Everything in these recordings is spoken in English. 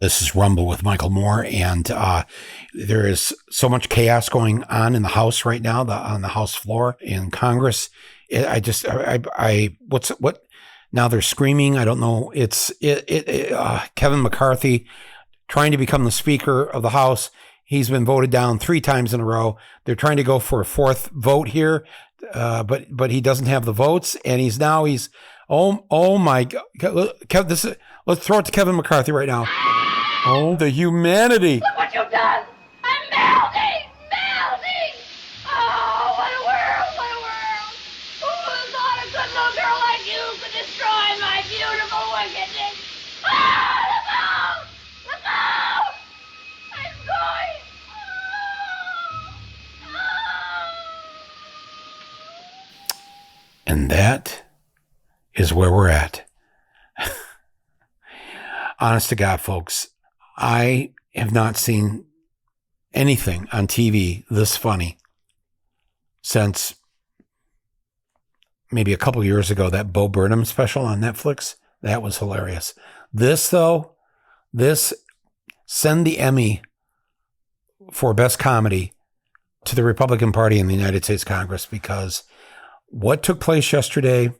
This is Rumble with Michael Moore, and there is so much chaos going on in the House right now, on the House floor in Congress. What? Now they're screaming. I don't know. It's Kevin McCarthy trying to become the Speaker of the House. He's been voted down 3 times in a row. They're trying to go for a 4th vote here, but he doesn't have the votes, and he's oh my God! Let's throw it to Kevin McCarthy right now. Oh, the humanity! Look what you've done! I'm melting! Melting! Oh, what a world! What a world! Who would have thought a good little girl like you could destroy my beautiful wickedness? Ah, look out! Look out! I'm going! And that is where we're at. Honest to God, folks, I have not seen anything on TV this funny since maybe a couple years ago, that Bo Burnham special on Netflix. That was hilarious. This, send the Emmy for Best Comedy to the Republican Party in the United States Congress, because what took place yesterday,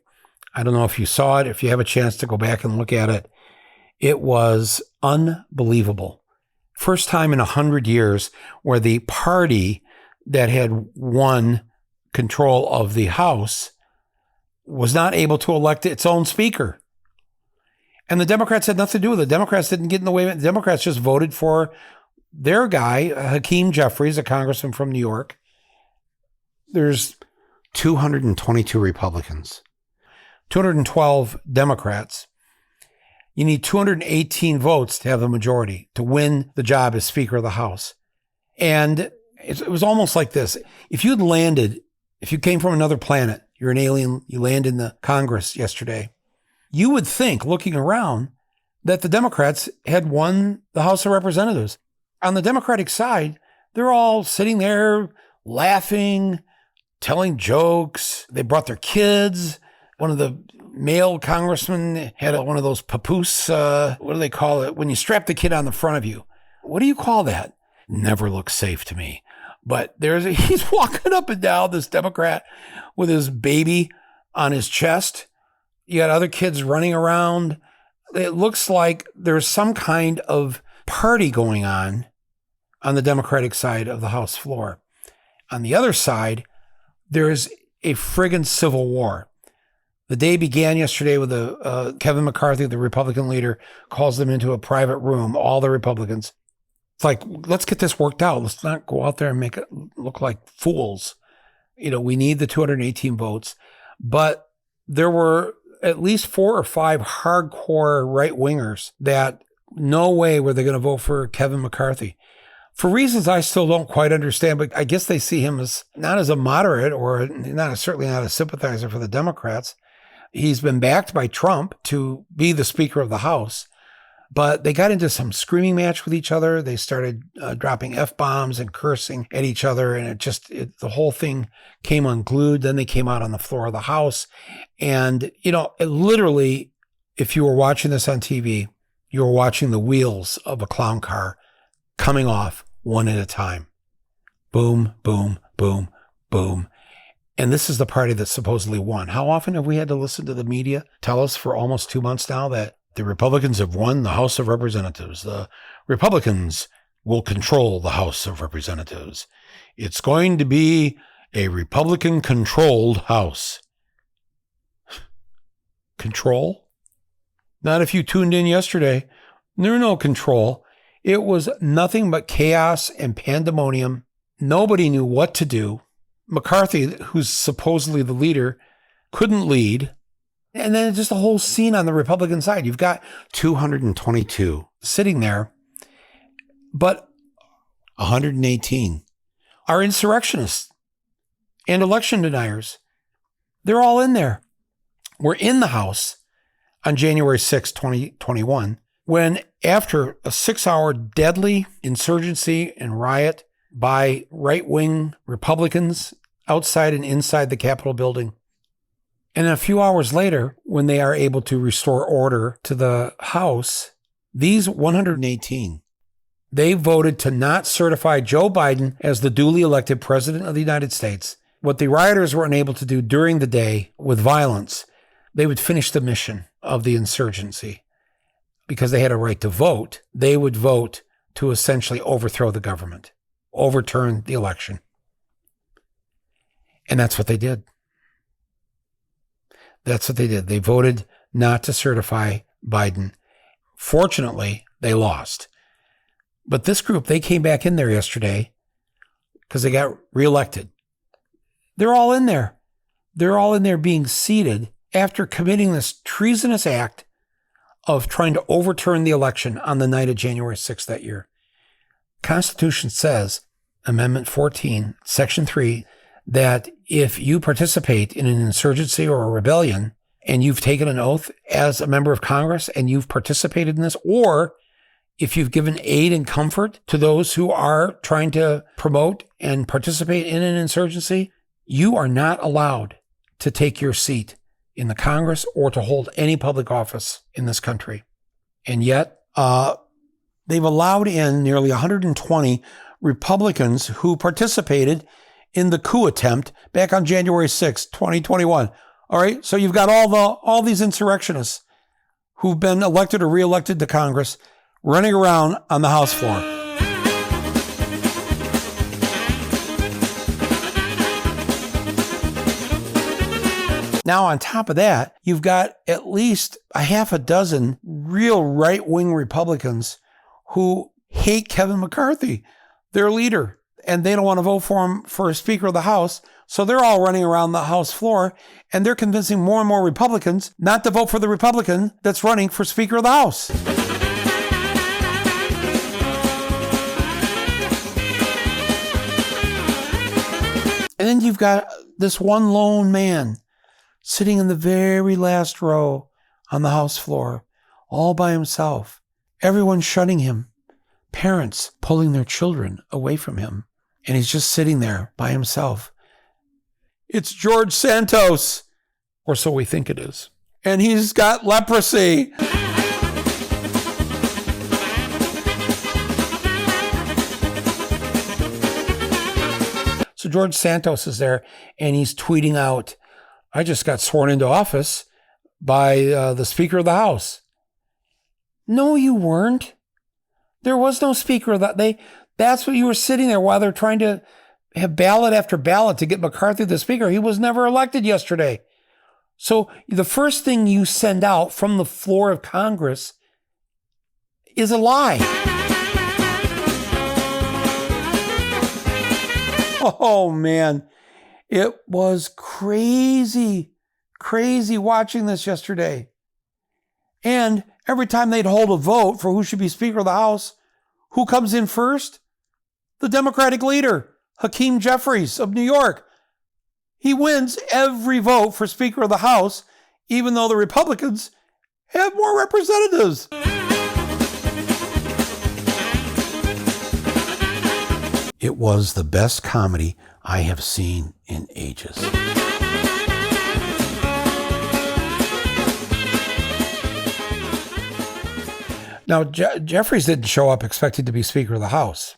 I don't know if you saw it, if you have a chance to go back and look at it, it was unbelievable. First time in 100 years where the party that had won control of the House was not able to elect its own speaker. And the Democrats had nothing to do with it. The Democrats didn't get in the way. The Democrats just voted for their guy, Hakeem Jeffries, a congressman from New York. There's 222 Republicans, 212 Democrats. You need 218 votes to have the majority to win the job as Speaker of the House. And it was almost like this. If you came from another planet, you're an alien, you land in the Congress yesterday, you would think, looking around, that the Democrats had won the House of Representatives. On the Democratic side, they're all sitting there laughing, telling jokes. They brought their kids. One of the male congressmen had one of those papoose, what do they call it? When you strap the kid on the front of you. What do you call that? Never looks safe to me. But he's walking up and down, this Democrat, with his baby on his chest. You got other kids running around. It looks like there's some kind of party going on the Democratic side of the House floor. On the other side, there's a friggin' civil war. The day began yesterday with Kevin McCarthy, the Republican leader, calls them into a private room, all the Republicans. It's like, let's get this worked out. Let's not go out there and make it look like fools. We need the 218 votes. But there were at least 4 or 5 hardcore right-wingers that no way were they going to vote for Kevin McCarthy. For reasons I still don't quite understand, but I guess they see him as not as a moderate or certainly not a sympathizer for the Democrats. He's been backed by Trump to be the Speaker of the House, but they got into some screaming match with each other. They started dropping F-bombs and cursing at each other, and the whole thing came unglued. Then they came out on the floor of the House, and literally, if you were watching this on TV, you were watching the wheels of a clown car coming off one at a time. Boom, boom, boom, boom. And this is the party that supposedly won. How often have we had to listen to the media tell us for almost 2 months now that the Republicans have won the House of Representatives? The Republicans will control the House of Representatives. It's going to be a Republican-controlled House. Control? Not if you tuned in yesterday. There's no control. It was nothing but chaos and pandemonium. Nobody knew what to do. McCarthy, who's supposedly the leader, couldn't lead. And then just a whole scene on the Republican side. You've got 222 sitting there, but 118 are insurrectionists and election deniers. They're all in there. We're in the House on January 6, 2021, when after a 6-hour deadly insurgency and riot by right-wing Republicans outside and inside the Capitol building, and a few hours later, when they are able to restore order to the House, These 118, they voted to not certify Joe Biden as the duly elected president of the United States. What the rioters were unable to do during the day with violence, they would finish the mission of the insurgency. Because they had a right to vote, they would vote to essentially overthrow the government, overturn the election. And that's what they did. That's what they did. They voted not to certify Biden. Fortunately, they lost. But this group, they came back in there yesterday because they got reelected. They're all in there. They're all in there being seated after committing this treasonous act of trying to overturn the election on the night of January 6th that year. Constitution says, Amendment 14, Section 3, that if you participate in an insurgency or a rebellion and you've taken an oath as a member of Congress and you've participated in this, or if you've given aid and comfort to those who are trying to promote and participate in an insurgency, you are not allowed to take your seat in the Congress or to hold any public office in this country. And yet, they've allowed in nearly 120 Republicans who participated in the coup attempt back on January 6, 2021. All right, so you've got all these insurrectionists who've been elected or reelected to Congress running around on the House floor. Now, on top of that, you've got at least a half a dozen real right-wing Republicans who hate Kevin McCarthy, their leader, and they don't want to vote for him for Speaker of the House. So they're all running around the House floor, and they're convincing more and more Republicans not to vote for the Republican that's running for Speaker of the House. And then you've got this one lone man sitting in the very last row on the House floor, all by himself. Everyone shunning him. Parents pulling their children away from him. And he's just sitting there by himself. It's George Santos, or so we think it is. And he's got leprosy. So George Santos is there, and he's tweeting out, I just got sworn into office by the Speaker of the House. No, you weren't. There was no Speaker of that. That's what you were sitting there while they're trying to have ballot after ballot to get McCarthy the Speaker. He was never elected yesterday. So the first thing you send out from the floor of Congress is a lie. Oh, man. It was crazy watching this yesterday. And every time they'd hold a vote for who should be Speaker of the House, who comes in first? The Democratic leader, Hakeem Jeffries of New York. He wins every vote for Speaker of the House, even though the Republicans have more representatives. It was the best comedy I have seen in ages. Now, Jeffries didn't show up expected to be Speaker of the House.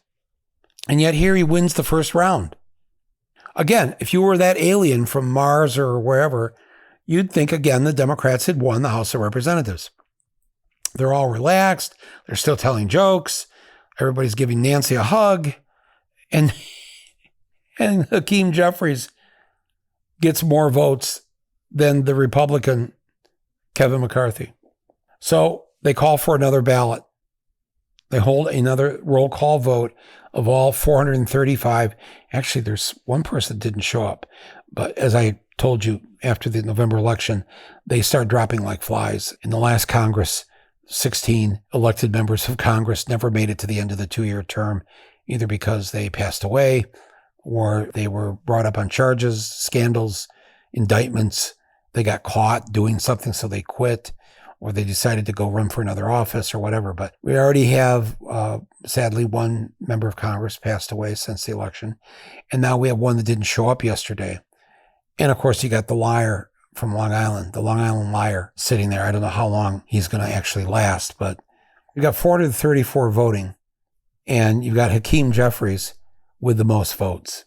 And yet here he wins the first round. Again, if you were that alien from Mars or wherever, you'd think, again, the Democrats had won the House of Representatives. They're all relaxed. They're still telling jokes. Everybody's giving Nancy a hug. And Hakeem Jeffries gets more votes than the Republican Kevin McCarthy. So they call for another ballot. They hold another roll call vote of all 435. Actually, there's one person that didn't show up. But as I told you, after the November election, they start dropping like flies. In the last Congress, 16 elected members of Congress never made it to the end of the 2-year term, either because they passed away or they were brought up on charges, scandals, indictments. They got caught doing something, so they quit, or they decided to go run for another office or whatever. But we already have, sadly, one member of Congress passed away since the election. And now we have one that didn't show up yesterday. And of course, you got the liar from Long Island, the Long Island liar sitting there. I don't know how long he's going to actually last, but You got 434 voting, and you've got Hakeem Jeffries with the most votes.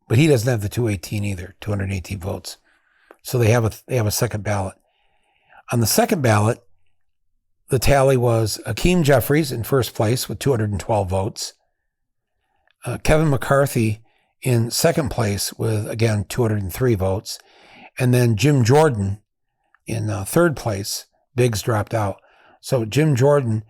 But he doesn't have the 218 either, 218 votes. So they have a second ballot. On the second ballot, the tally was Hakeem Jeffries in first place with 212 votes. Kevin McCarthy in second place with, again, 203 votes. And then Jim Jordan in third place. Biggs dropped out. So Jim Jordan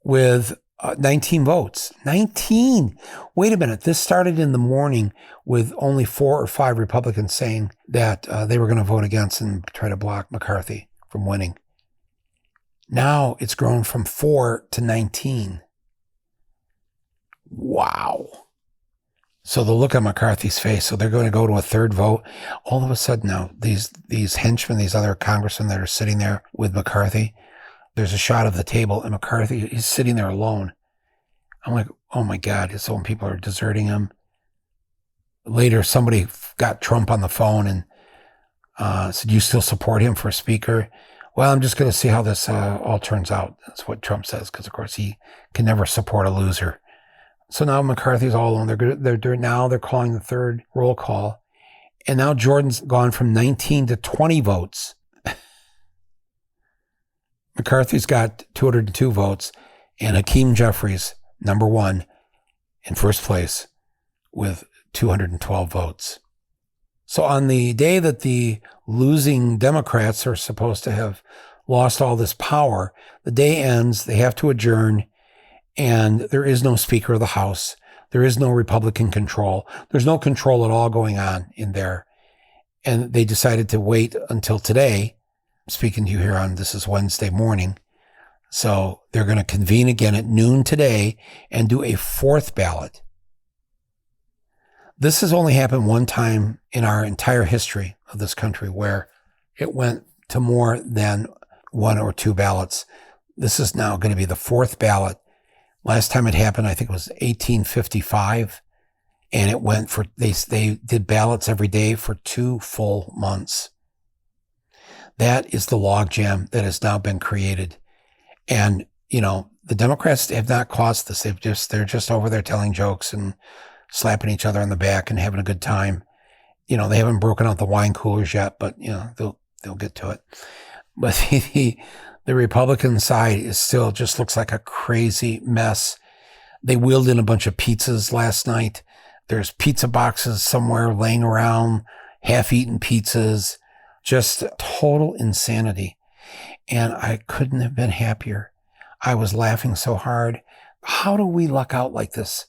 with 19 votes. 19! Wait a minute. This started in the morning with only 4 or 5 Republicans saying that they were going to vote against and try to block McCarthy from winning. Now it's grown from 4 to 19. Wow. So the look on McCarthy's face, so they're going to go to a third vote. All of a sudden now, these henchmen, these other congressmen that are sitting there with McCarthy, there's a shot of the table and McCarthy, he's sitting there alone. I'm like, oh my God, so when people are deserting him. Later, somebody got Trump on the phone and said, you still support him for speaker? Well, I'm just going to see how this all turns out. That's what Trump says, because of course he can never support a loser. So now McCarthy's all alone. They're calling the third roll call. And now Jordan's gone from 19 to 20 votes. McCarthy's got 202 votes, and Hakeem Jeffries, number one, in first place with 212 votes. So on the day that the losing Democrats are supposed to have lost all this power, the day ends, they have to adjourn, and there is no Speaker of the House. There is no Republican control. There's no control at all going on in there. And they decided to wait until today. I'm speaking to you here on, this is Wednesday morning. So they're going to convene again at noon today and do a fourth ballot. This has only happened one time in our entire history of this country where it went to more than 1 or 2 ballots. This is now going to be the fourth ballot. Last time it happened, I think it was 1855, and it went for, they did ballots every day for 2 full months. That is the logjam that has now been created. And, you know, the Democrats have not caused this. They're just over there telling jokes and slapping each other on the back and having a good time. You know, they haven't broken out the wine coolers yet, but, you know, they'll get to it. But the Republican side is still just looks like a crazy mess. They wheeled in a bunch of pizzas last night. There's pizza boxes somewhere laying around, half-eaten pizzas, just total insanity. And I couldn't have been happier. I was laughing so hard. How do we luck out like this?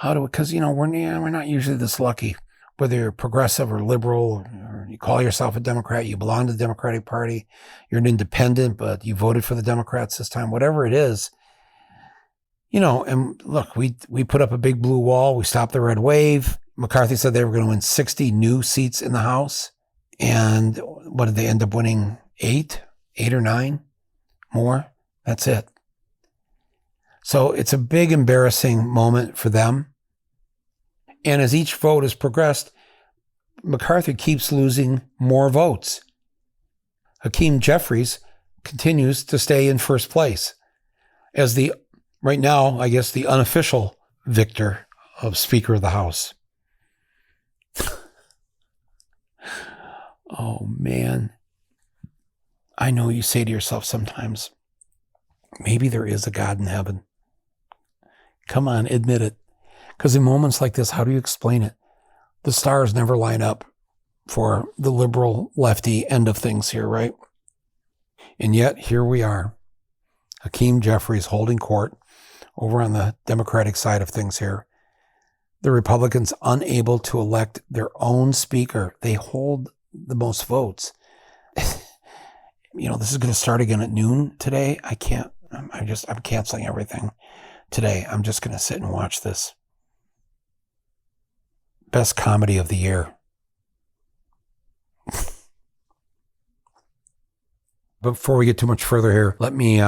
Because, you know, we're not usually this lucky. Whether you're progressive or liberal, or you call yourself a Democrat, you belong to the Democratic Party, you're an independent, but you voted for the Democrats this time, whatever it is. You know, and look, we put up a big blue wall. We stopped the red wave. McCarthy said they were going to win 60 new seats in the House. And what did they end up winning? 8 or 9 more? That's it. So it's a big embarrassing moment for them. And as each vote has progressed, McCarthy keeps losing more votes. Hakeem Jeffries continues to stay in first place as right now, I guess, the unofficial victor of Speaker of the House. Oh, man. I know you say to yourself sometimes, maybe there is a God in heaven. Come on, admit it. Because in moments like this, how do you explain it? The stars never line up for the liberal lefty end of things here, right? And yet, here we are. Hakeem Jeffries holding court over on the Democratic side of things here. The Republicans unable to elect their own speaker. They hold the most votes. You know, this is going to start again at noon today. I can't. I'm canceling everything today. I'm just going to sit and watch this. Best comedy of the year. Before we get too much further here, let me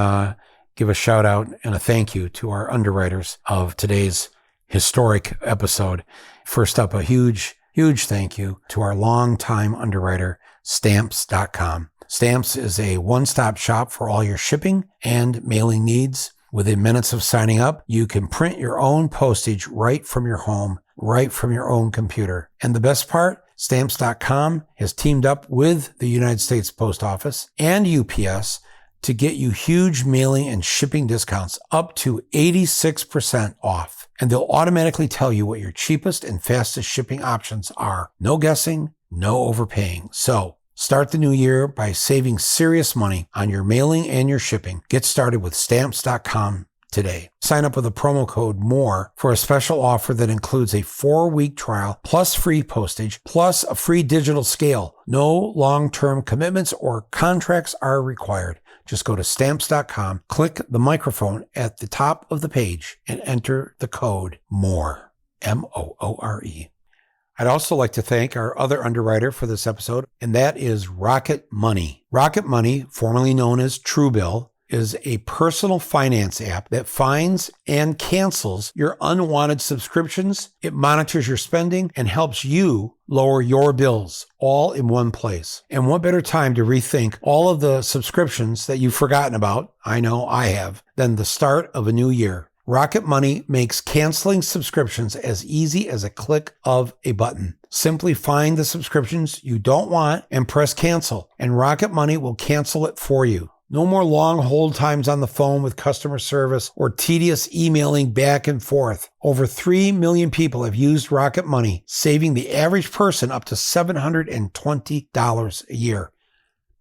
give a shout out and a thank you to our underwriters of today's historic episode. First up, a huge thank you to our longtime underwriter, Stamps.com. Stamps is a one-stop shop for all your shipping and mailing needs. Within minutes of signing up, you can print your own postage right from your home, right from your own computer. And the best part, Stamps.com has teamed up with the United States Post Office and UPS to get you huge mailing and shipping discounts up to 86% off. And they'll automatically tell you what your cheapest and fastest shipping options are. No guessing, no overpaying. So start the new year by saving serious money on your mailing and your shipping. Get started with Stamps.com today. Sign up with a promo code MORE for a special offer that includes a 4-week trial plus free postage plus a free digital scale. No long-term commitments or contracts are required. Just go to Stamps.com, click the microphone at the top of the page, and enter the code MORE, M-O-O-R-E. I'd also like to thank our other underwriter for this episode, and that is Rocket Money. Rocket Money, formerly known as Truebill, is a personal finance app that finds and cancels your unwanted subscriptions. It monitors your spending and helps you lower your bills all in one place. And what better time to rethink all of the subscriptions that you've forgotten about, I know I have, than the start of a new year. Rocket Money makes canceling subscriptions as easy as a click of a button. Simply find the subscriptions you don't want and press cancel, and Rocket Money will cancel it for you. No more long hold times on the phone with customer service or tedious emailing back and forth. Over 3 million people have used Rocket Money, saving the average person up to $720 a year.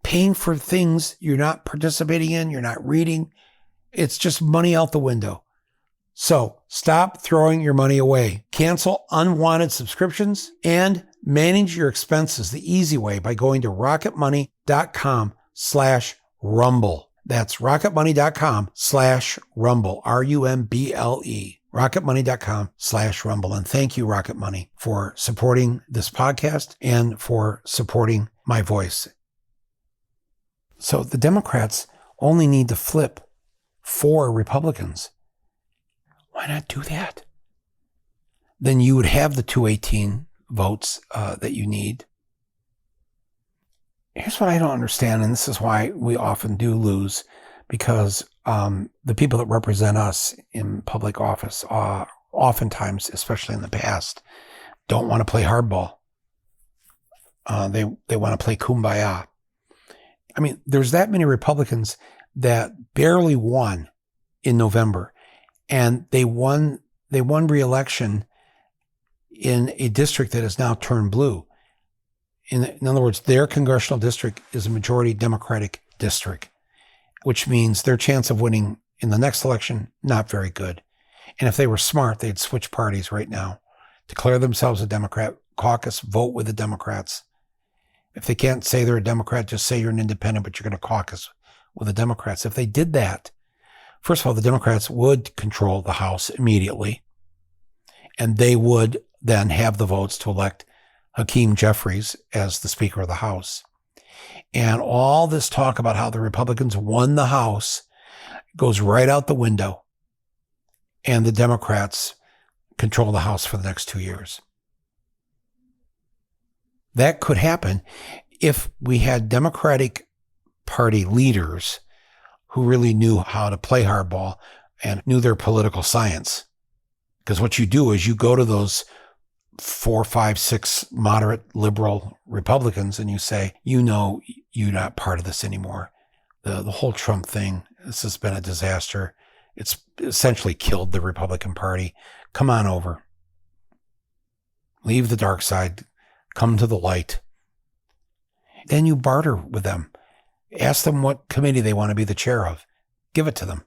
Paying for things you're not participating in, you're not reading, it's just money out the window. So stop throwing your money away. Cancel unwanted subscriptions and manage your expenses the easy way by going to rocketmoney.com/rumble. That's rocketmoney.com/rumble, R-U-M-B-L-E. rocketmoney.com/rumble. And thank you, Rocket Money, for supporting this podcast and for supporting my voice. So the Democrats only need to flip 4 Republicans. Why not do that? Then you would have the 218 votes that you need. Here's what I don't understand, and this is why we often do lose, because the people that represent us in public office, oftentimes, especially in the past, don't want to play hardball. They want to play kumbaya. I mean, there's that many Republicans that barely won in November, and they won re-election in a district that has now turned blue. In other words, their congressional district is a majority Democratic district, which means their chance of winning in the next election, not very good. And if they were smart, they'd switch parties right now, declare themselves a Democrat caucus, vote with the Democrats. If they can't say they're a Democrat, just say you're an independent, but you're going to caucus with the Democrats. If they did that, first of all, the Democrats would control the House immediately, and they would then have the votes to elect Hakeem Jeffries as the Speaker of the House. And all this talk about how the Republicans won the House goes right out the window, and the Democrats control the House for the next 2 years. That could happen if we had Democratic Party leaders who really knew how to play hardball and knew their political science. Because what you do is you go to those 4, 5, 6 moderate liberal Republicans and you say, you know, you're not part of this anymore. The whole Trump thing, this has been a disaster. It's essentially killed the Republican Party. Come on over. Leave the dark side. Come to the light. Then you barter with them. Ask them what committee they want to be the chair of. Give it to them.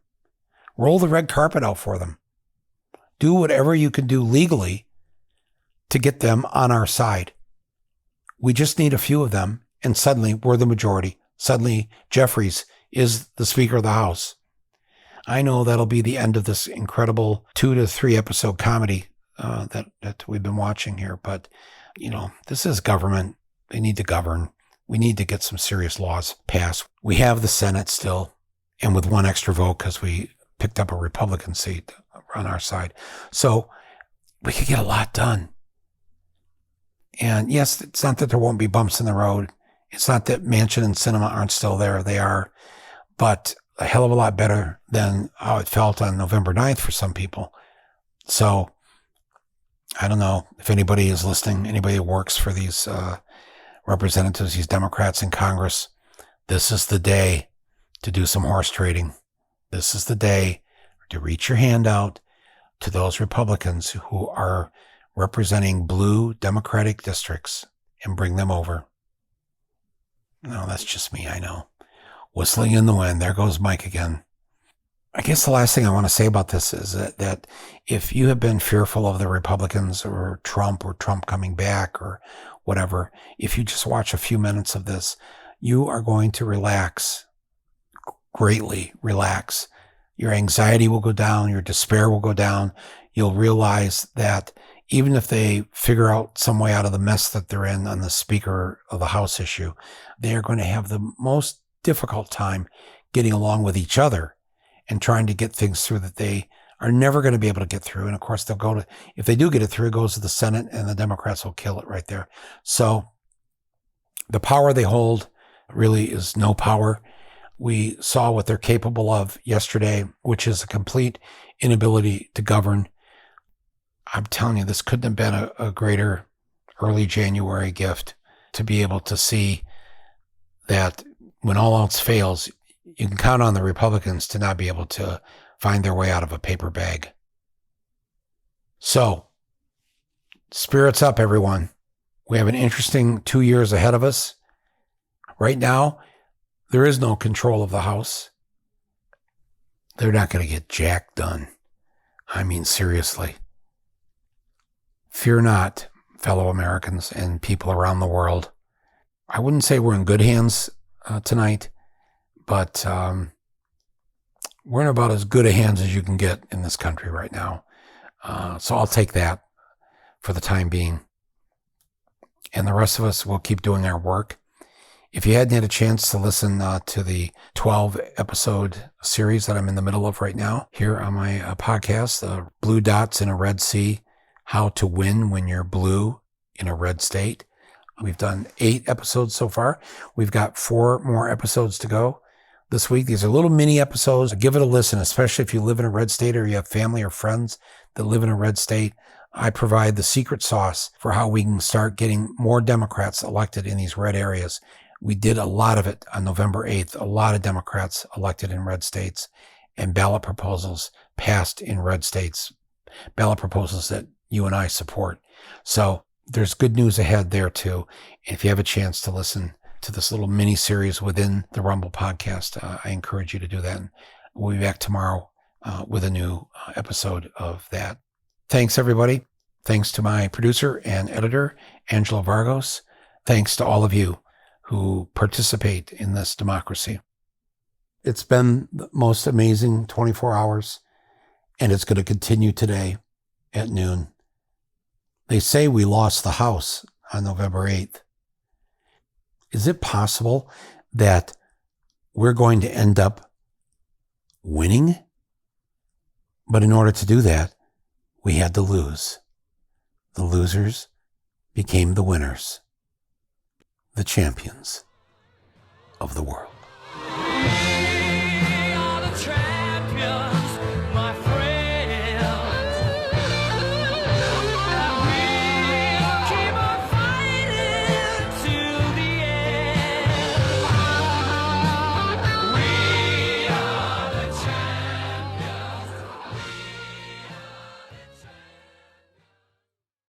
Roll the red carpet out for them. Do whatever you can do legally to get them on our side. We just need a few of them, and suddenly we're the majority. Suddenly Jeffries is the Speaker of the House. I know that'll be the end of this incredible 2 to 3 episode comedy that we've been watching here. But, you know, this is government. They need to govern. We need to get some serious laws passed. We have the Senate still, and with 1 extra vote because we picked up a Republican seat on our side. So we could get a lot done. And yes, it's not that there won't be bumps in the road. It's not that Manchin and Sinema aren't still there. They are. But a hell of a lot better than how it felt on November 9th for some people. So I don't know if anybody is listening, anybody who works for these representatives, these Democrats in Congress. This is the day to do some horse trading. This is the day to reach your hand out to those Republicans who are representing blue Democratic districts and bring them over. No, that's just me, I know. Whistling in the wind. There goes Mike again. I guess the last thing I want to say about this is that if you have been fearful of the Republicans or Trump coming back or whatever, if you just watch a few minutes of this, you are going to relax, greatly relax. Your anxiety will go down. Your despair will go down. You'll realize that even if they figure out some way out of the mess that they're in on the Speaker of the House issue, they are going to have the most difficult time getting along with each other and trying to get things through that they are never going to be able to get through. And of course, they'll go to, if they do get it through, it goes to the Senate and the Democrats will kill it right there. So the power they hold really is no power. We saw what they're capable of yesterday, which is a complete inability to govern. I'm telling you, this couldn't have been a greater early January gift to be able to see that when all else fails, you can count on the Republicans to not be able to find their way out of a paper bag. So, spirits up, everyone. We have an interesting 2 years ahead of us. Right now, there is no control of the House. They're not going to get jack done. I mean, seriously. Fear not, fellow Americans and people around the world. I wouldn't say we're in good hands tonight, but we're in about as good a hands as you can get in this country right now. So I'll take that for the time being. And the rest of us will keep doing our work. If you hadn't had a chance to listen to the 12-episode series that I'm in the middle of right now here on my podcast, Blue Dots in a Red Sea, How to Win When You're Blue in a Red State. We've done 8 episodes so far. We've got 4 more episodes to go this week. These are little mini episodes. Give it a listen, especially if you live in a red state or you have family or friends that live in a red state. I provide the secret sauce for how we can start getting more Democrats elected in these red areas. We did a lot of it on November 8th. A lot of Democrats elected in red states and ballot proposals passed in red states, ballot proposals that you and I support. So there's good news ahead there too. And if you have a chance to listen to this little mini series within the Rumble podcast, I encourage you to do that. And we'll be back tomorrow with a new episode of that. Thanks, everybody. Thanks to my producer and editor, Angela Vargos. Thanks to all of you who participate in this democracy. It's been the most amazing 24 hours, and it's going to continue today at noon. They say we lost the House on November 8th. Is it possible that we're going to end up winning? But in order to do that, we had to lose. The losers became the winners, the champions of the world.